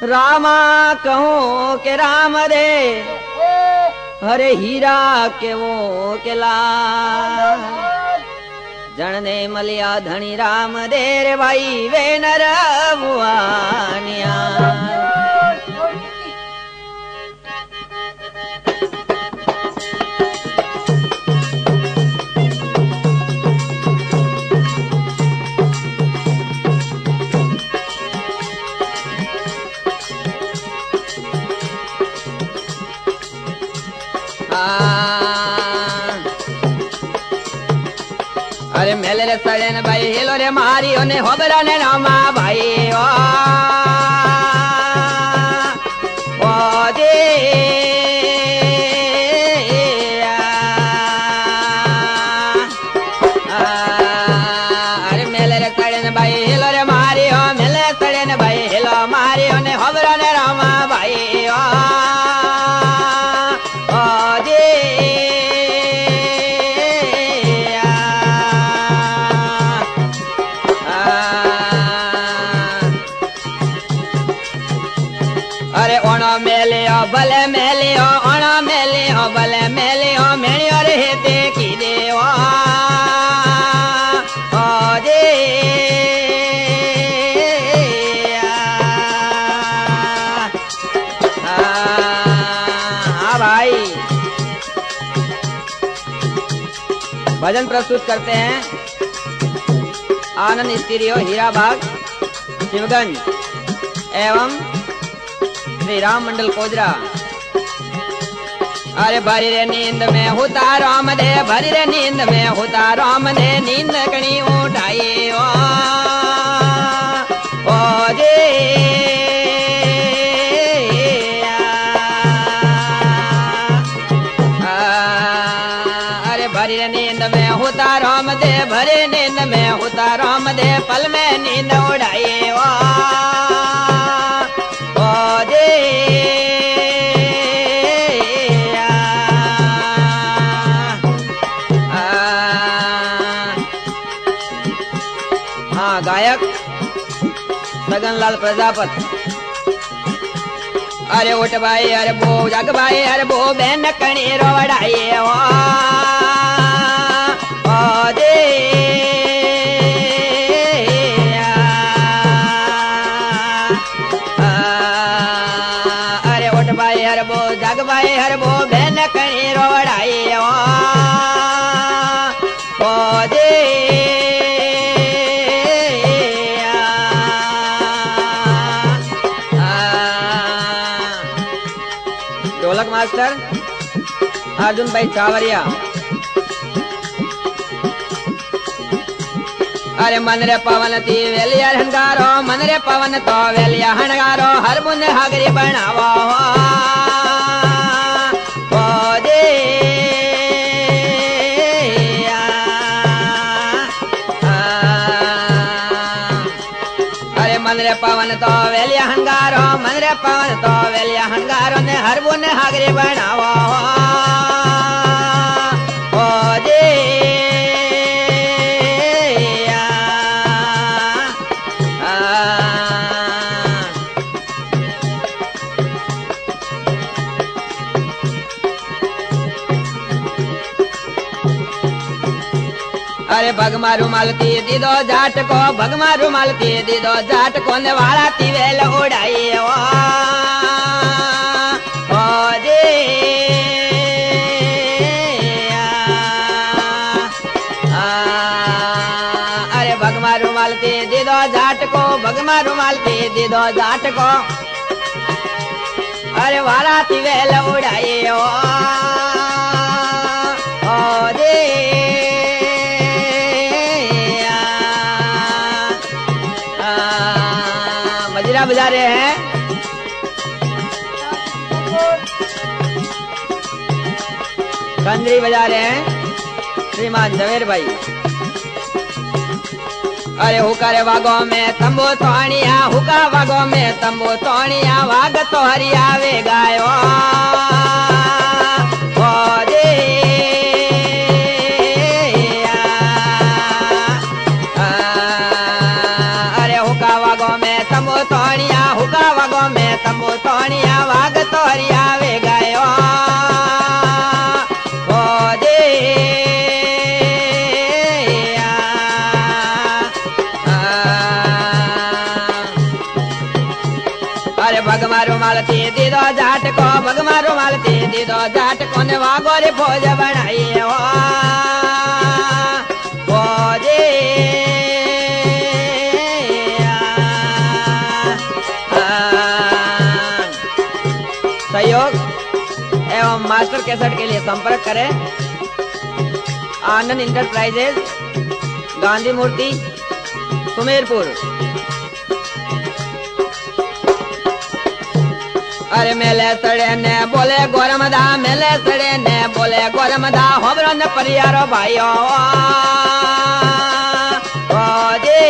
रामा कहूं के राम दे हरे हीरा के वो के लाल जणने मलिया धनी राम दे रे भाई वे नर बुआनिया अरे मेले रे सड़े ने भाई हेलो रे मारी ओने होबरा ने रामा भाई ओ दे अरे मेले रे सड़े ने भाई हेलो रे मारी ओ मेले सड़े ने भाई हेलो मारी ओने होबरा ने रामा भाई भले मेलियो ओणा मेलियो भले मेलियो मेलियो रे देखी देवा ओ दे हाँ भाई भजन प्रस्तुत करते हैं आनंद स्टीरियो हीराबाग शिवगंज एवं श्री राम मंडल कोजरा। अरे भरी रे नींद में होता राम दे भरी रे नींद में होता राम दे नींद कणी उठाई ओ दे अरे भरी रे नींद में होता राम दे भरी नींद में होता राम दे पल में नींद उड़ाई ओ गायक लगनलाल प्रजापति। अरे उठ भाई अरे बो जग भाई अरे बो बहन कणी रोवड़ाई ओ दे अरे उठ भाई अरे बो जग भाई अरे बो बहन कणी रोवड़ाई ओ दे ढोलक मास्टर अर्जुन भाई चावरिया। अरे मन रे पवन ती वेलिया हंगारो मन रे पवन तो वेलिया हंगारो हर बुन हागरी बनावो ओ दे अरे मन रे पवन तो वेलिया हंगारो मन रे पवन तो वेलिया हंगारो ने हर बुन हागरी बनावो ओ दे अरे भगमा रुमाल की दीदो जाट को भगमा रुमाल की दीदो जाट को ने वाला तिवेल उड़ाई ओ दे अरे भगमा रुमाल की दीदो जाट को भगमा रुमाल की दीदो जाट को अरे वाला तिवेल उड़ाई ओ दे मजीरा बजा रहे हैं कंजरी बजा रहे हैं श्रीमान जवेर भाई। अरे हुका रे वागो में तंबू तोड़िया हुका वागो में तंबू तोड़िया वाग तो हरिया वे गायो ओ दे रुमाल थी दीदो जाट को भगमा रुमाल थी दीदो जाट को ने वागोरी फौज बनाई हो फौजे सहयोग एवं मास्टर कैसेट के लिए संपर्क करें आनंद इंटरप्राइजेज गांधी मूर्ति सुमेरपुर। अरे मेले सड़े ने बोले गोरमदा मेले सड़े ने बोले गोरमदा होबरो न परियारो भाइयों फौजी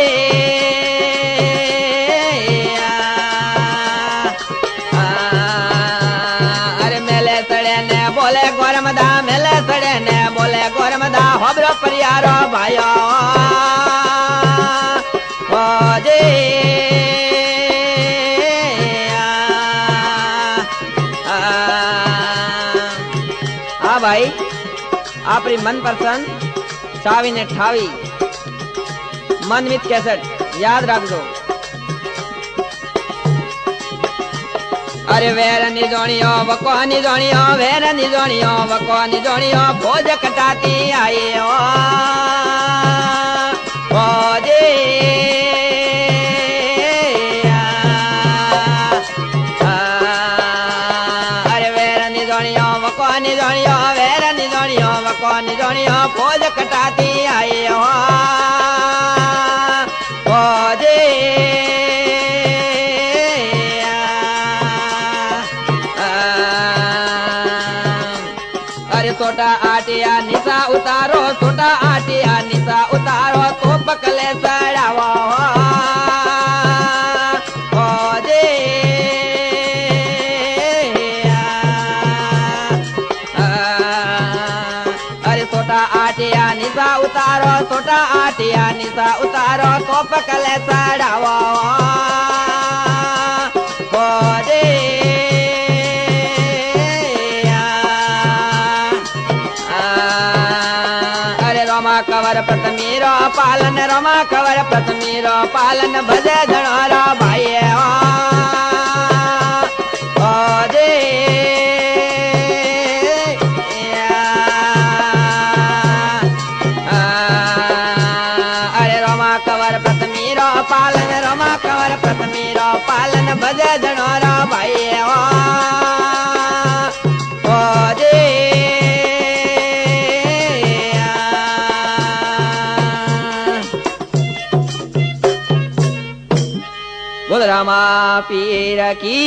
अरे मेले सड़े ने बोले गोरमदा मेले सड़े ने बोले गोरमदा होबरो परियारो भाइयों फौजी भाई आपरी मन पसंद चावी ने ठावी मनमित कैसेट याद रखो। अरे वेर निजोणियो वको निजोणियो वेर निजोणियो वको निजोणियो भोज कटाती आई हो भोजे निजोणियो वेर निजोणियो वको निजोणियो फौज कटाती आई हो फौजे अरे छोटा आटिया निशा उतारो छोटा आटिया निशा उतारो तो पकले सड़ावो फौजे आटिया निशा उतारो छोटा आटिया निशा उतारो तो पकले सड़ावो फौजे अरे रोमा कवर प्रथमीरो पालन रोमा कवर प्रथमीरो पालन भजे धनोरा भाई फौजे पालन रमा कंवर प्रथमीरो पालन भजे धनोरा भाई फौजे बोल रामा पीर की।